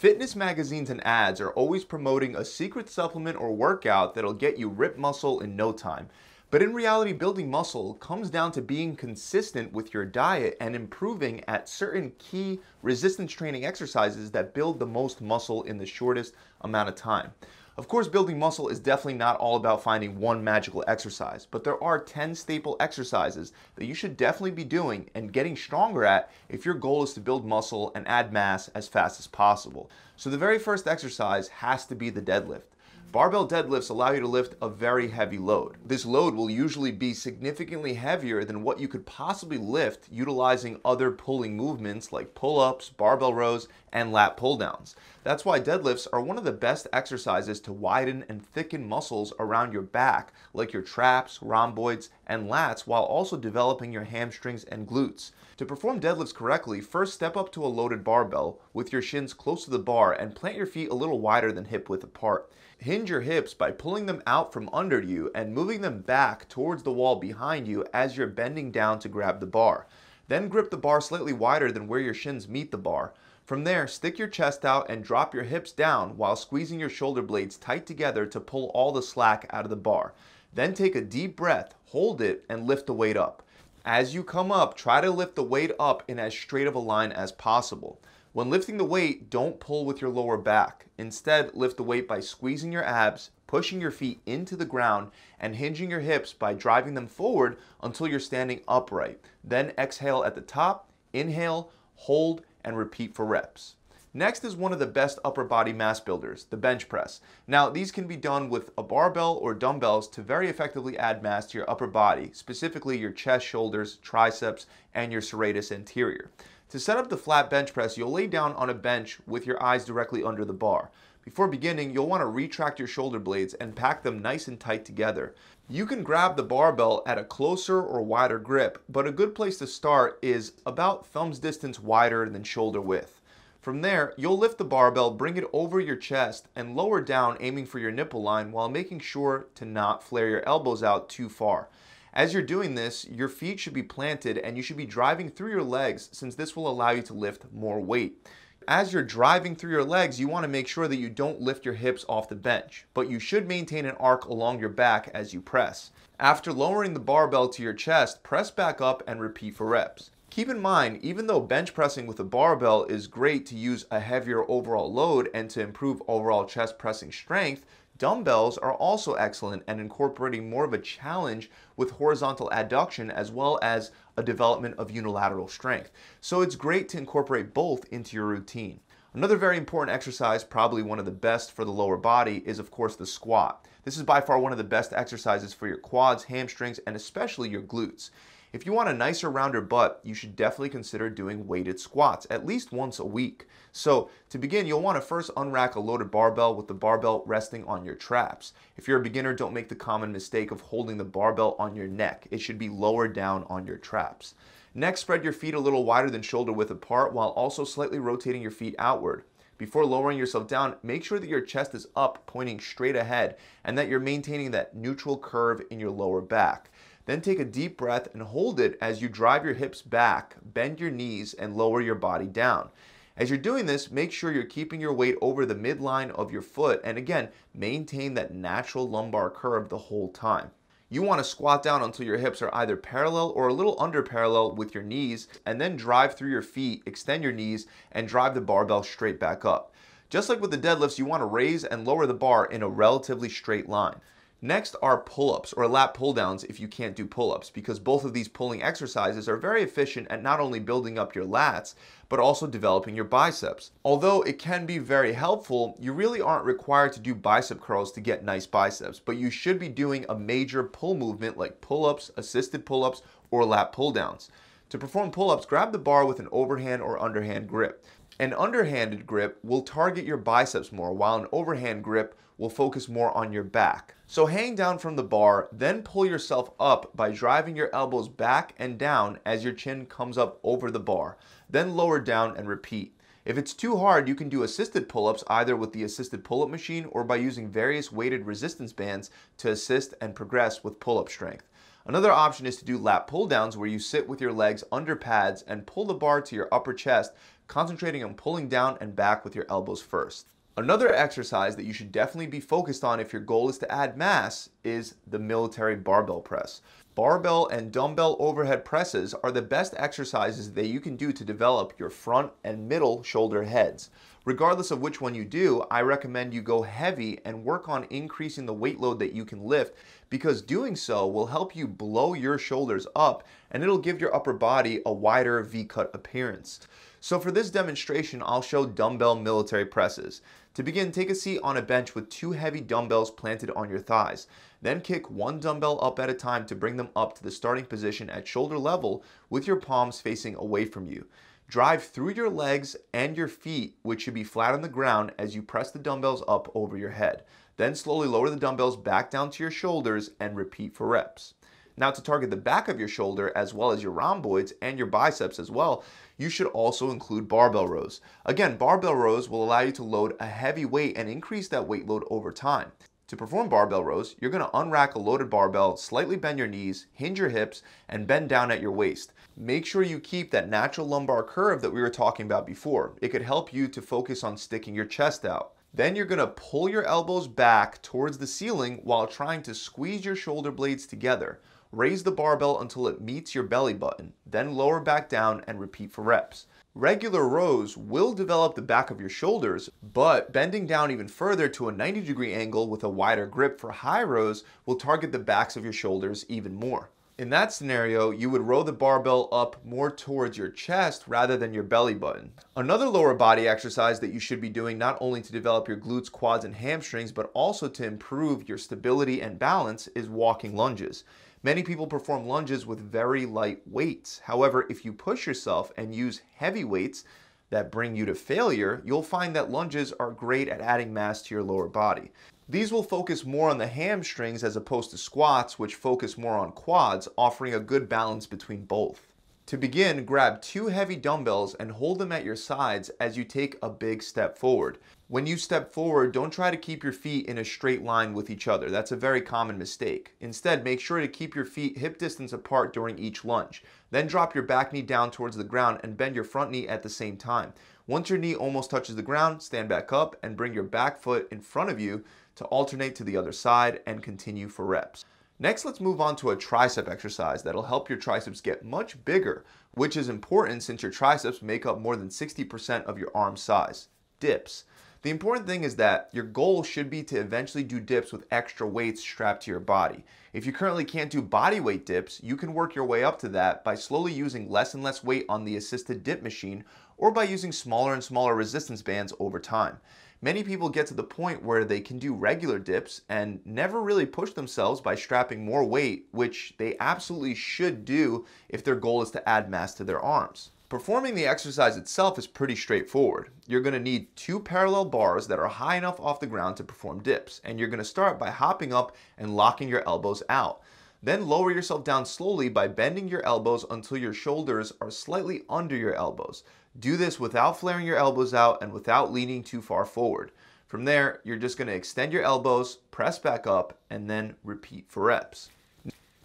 Fitness magazines and ads are always promoting a secret supplement or workout that'll get you ripped muscle in no time. But in reality, building muscle comes down to being consistent with your diet and improving at certain key resistance training exercises that build the most muscle in the shortest amount of time. Of course, building muscle is definitely not all about finding one magical exercise, but there are 10 staple exercises that you should definitely be doing and getting stronger at if your goal is to build muscle and add mass as fast as possible. So the very first exercise has to be the deadlift. Barbell deadlifts allow you to lift a very heavy load. This load will usually be significantly heavier than what you could possibly lift utilizing other pulling movements like pull-ups, barbell rows, and lat pull-downs. That's why deadlifts are one of the best exercises to widen and thicken muscles around your back, like your traps, rhomboids, and lats, while also developing your hamstrings and glutes. To perform deadlifts correctly, first step up to a loaded barbell with your shins close to the bar and plant your feet a little wider than hip width apart. Hinge your hips by pulling them out from under you and moving them back towards the wall behind you as you're bending down to grab the bar. Then grip the bar slightly wider than where your shins meet the bar. From there, stick your chest out and drop your hips down while squeezing your shoulder blades tight together to pull all the slack out of the bar. Then take a deep breath, hold it, and lift the weight up. As you come up, try to lift the weight up in as straight of a line as possible. When lifting the weight, don't pull with your lower back. Instead, lift the weight by squeezing your abs, pushing your feet into the ground, and hinging your hips by driving them forward until you're standing upright. Then exhale at the top, inhale, hold, and repeat for reps. Next is one of the best upper body mass builders, the bench press. Now, these can be done with a barbell or dumbbells to very effectively add mass to your upper body, specifically your chest, shoulders, triceps, and your serratus anterior. To set up the flat bench press, you'll lay down on a bench with your eyes directly under the bar. Before beginning, you'll want to retract your shoulder blades and pack them nice and tight together. You can grab the barbell at a closer or wider grip, but a good place to start is about thumb's distance wider than shoulder width. From there, you'll lift the barbell, bring it over your chest, and lower down, aiming for your nipple line while making sure to not flare your elbows out too far. As you're doing this, your feet should be planted and you should be driving through your legs, since this will allow you to lift more weight. As you're driving through your legs, you want to make sure that you don't lift your hips off the bench, but you should maintain an arc along your back as you press. After lowering the barbell to your chest, press back up and repeat for reps. Keep in mind, even though bench pressing with a barbell is great to use a heavier overall load and to improve overall chest pressing strength, dumbbells are also excellent and incorporating more of a challenge with horizontal adduction as well as a development of unilateral strength. So it's great to incorporate both into your routine. Another very important exercise, probably one of the best for the lower body, is of course the squat. This is by far one of the best exercises for your quads, hamstrings, and especially your glutes. If you want a nicer, rounder butt, you should definitely consider doing weighted squats at least once a week. So to begin, you'll want to first unrack a loaded barbell with the barbell resting on your traps. If you're a beginner, don't make the common mistake of holding the barbell on your neck. It should be lower down on your traps. Next, spread your feet a little wider than shoulder width apart while also slightly rotating your feet outward. Before lowering yourself down, make sure that your chest is up, pointing straight ahead, and that you're maintaining that neutral curve in your lower back. Then take a deep breath and hold it as you drive your hips back, bend your knees, and lower your body down. As you're doing this, make sure you're keeping your weight over the midline of your foot, and again, maintain that natural lumbar curve the whole time. You want to squat down until your hips are either parallel or a little under parallel with your knees, and then drive through your feet, extend your knees, and drive the barbell straight back up. Just like with the deadlifts, you want to raise and lower the bar in a relatively straight line. Next are pull-ups or lat pull-downs if you can't do pull-ups, because both of these pulling exercises are very efficient at not only building up your lats, but also developing your biceps. Although it can be very helpful, you really aren't required to do bicep curls to get nice biceps, but you should be doing a major pull movement like pull-ups, assisted pull-ups, or lat pull-downs. To perform pull-ups, grab the bar with an overhand or underhand grip. An underhanded grip will target your biceps more, while an overhand grip will focus more on your back. So hang down from the bar, then pull yourself up by driving your elbows back and down as your chin comes up over the bar. Then lower down and repeat. If it's too hard, you can do assisted pull-ups either with the assisted pull-up machine or by using various weighted resistance bands to assist and progress with pull-up strength. Another option is to do lat pull-downs, where you sit with your legs under pads and pull the bar to your upper chest, concentrating on pulling down and back with your elbows first. Another exercise that you should definitely be focused on if your goal is to add mass is the military barbell press. Barbell and dumbbell overhead presses are the best exercises that you can do to develop your front and middle shoulder heads. Regardless of which one you do, I recommend you go heavy and work on increasing the weight load that you can lift, because doing so will help you blow your shoulders up and it'll give your upper body a wider V-cut appearance. So for this demonstration, I'll show dumbbell military presses. To begin, take a seat on a bench with 2 heavy dumbbells planted on your thighs. Then kick 1 dumbbell up at a time to bring them up to the starting position at shoulder level with your palms facing away from you. Drive through your legs and your feet, which should be flat on the ground, as you press the dumbbells up over your head. Then slowly lower the dumbbells back down to your shoulders and repeat for reps. Now, to target the back of your shoulder as well as your rhomboids and your biceps as well, you should also include barbell rows. Again, barbell rows will allow you to load a heavy weight and increase that weight load over time. To perform barbell rows, you're going to unrack a loaded barbell, slightly bend your knees, hinge your hips, and bend down at your waist. Make sure you keep that natural lumbar curve that we were talking about before. It could help you to focus on sticking your chest out. Then you're going to pull your elbows back towards the ceiling while trying to squeeze your shoulder blades together. Raise the barbell until it meets your belly button, then lower back down and repeat for reps. Regular rows will develop the back of your shoulders, but bending down even further to a 90-degree angle with a wider grip for high rows will target the backs of your shoulders even more. In that scenario, you would row the barbell up more towards your chest rather than your belly button. Another lower body exercise that you should be doing, not only to develop your glutes, quads, and hamstrings, but also to improve your stability and balance, is walking lunges. Many people perform lunges with very light weights. However, if you push yourself and use heavy weights that bring you to failure, you'll find that lunges are great at adding mass to your lower body. These will focus more on the hamstrings as opposed to squats, which focus more on quads, offering a good balance between both. To begin, grab 2 heavy dumbbells and hold them at your sides as you take a big step forward. When you step forward, don't try to keep your feet in a straight line with each other. That's a very common mistake. Instead, make sure to keep your feet hip distance apart during each lunge. Then drop your back knee down towards the ground and bend your front knee at the same time. Once your knee almost touches the ground, stand back up and bring your back foot in front of you to alternate to the other side and continue for reps. Next, let's move on to a tricep exercise that'll help your triceps get much bigger, which is important since your triceps make up more than 60% of your arm size. Dips. The important thing is that your goal should be to eventually do dips with extra weights strapped to your body. If you currently can't do body weight dips, you can work your way up to that by slowly using less and less weight on the assisted dip machine, or by using smaller and smaller resistance bands over time. Many people get to the point where they can do regular dips and never really push themselves by strapping more weight, which they absolutely should do if their goal is to add mass to their arms. Performing the exercise itself is pretty straightforward. You're going to need 2 parallel bars that are high enough off the ground to perform dips, and you're going to start by hopping up and locking your elbows out. Then lower yourself down slowly by bending your elbows until your shoulders are slightly under your elbows. Do this without flaring your elbows out and without leaning too far forward. From there, you're just going to extend your elbows, press back up, and then repeat for reps.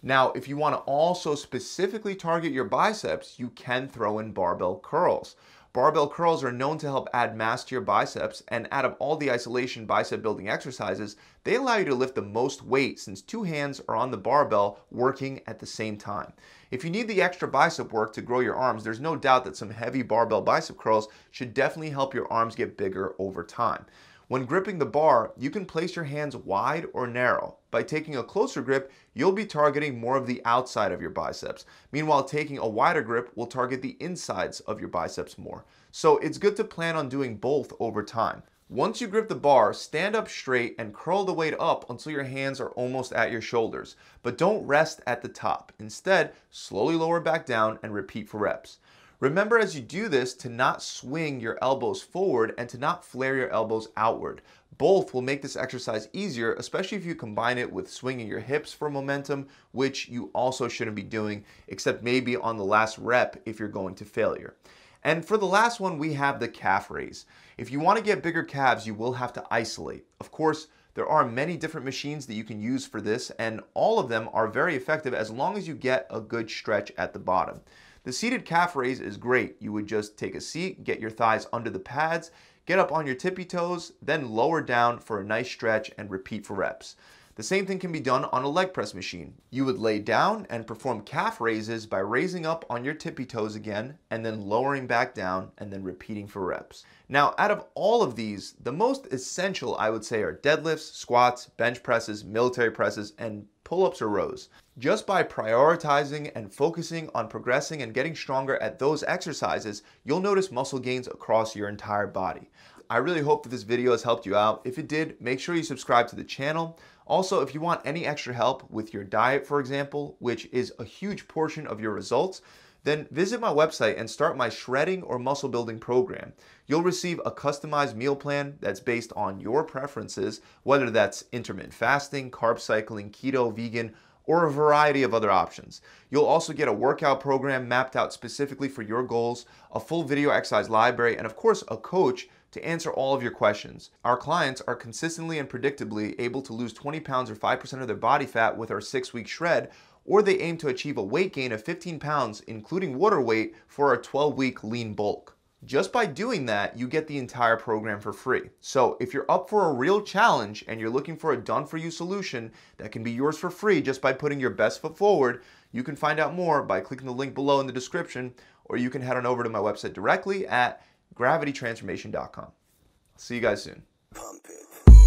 Now, if you want to also specifically target your biceps, you can throw in barbell curls. Barbell curls are known to help add mass to your biceps, and out of all the isolation bicep building exercises, they allow you to lift the most weight since 2 hands are on the barbell working at the same time. If you need the extra bicep work to grow your arms, there's no doubt that some heavy barbell bicep curls should definitely help your arms get bigger over time. When gripping the bar, you can place your hands wide or narrow. By taking a closer grip, you'll be targeting more of the outside of your biceps. Meanwhile, taking a wider grip will target the insides of your biceps more. So it's good to plan on doing both over time. Once you grip the bar, stand up straight and curl the weight up until your hands are almost at your shoulders. But don't rest at the top. Instead, slowly lower back down and repeat for reps. Remember as you do this to not swing your elbows forward and to not flare your elbows outward. Both will make this exercise easier, especially if you combine it with swinging your hips for momentum, which you also shouldn't be doing, except maybe on the last rep if you're going to failure. And for the last one, we have the calf raise. If you want to get bigger calves, you will have to isolate. Of course, there are many different machines that you can use for this, and all of them are very effective as long as you get a good stretch at the bottom. The seated calf raise is great. You would just take a seat, get your thighs under the pads, get up on your tippy toes, then lower down for a nice stretch and repeat for reps. The same thing can be done on a leg press machine. You would lay down and perform calf raises by raising up on your tippy toes again and then lowering back down and then repeating for reps. Now, out of all of these, the most essential I would say are deadlifts, squats, bench presses, military presses, and pull-ups or rows. Just by prioritizing and focusing on progressing and getting stronger at those exercises, you'll notice muscle gains across your entire body. I really hope that this video has helped you out. If it did, make sure you subscribe to the channel. Also, if you want any extra help with your diet, for example, which is a huge portion of your results, then visit my website and start my shredding or muscle building program. You'll receive a customized meal plan that's based on your preferences, whether that's intermittent fasting, carb cycling, keto, vegan, or a variety of other options. You'll also get a workout program mapped out specifically for your goals, a full video exercise library, and of course, a coach to answer all of your questions. Our clients are consistently and predictably able to lose 20 pounds or 5% of their body fat with our 6-week shred, or they aim to achieve a weight gain of 15 pounds, including water weight, for our 12-week lean bulk. Just by doing that, you get the entire program for free. So if you're up for a real challenge and you're looking for a done-for-you solution that can be yours for free just by putting your best foot forward, you can find out more by clicking the link below in the description, or you can head on over to my website directly at gravitytransformation.com. See you guys soon. Pump it.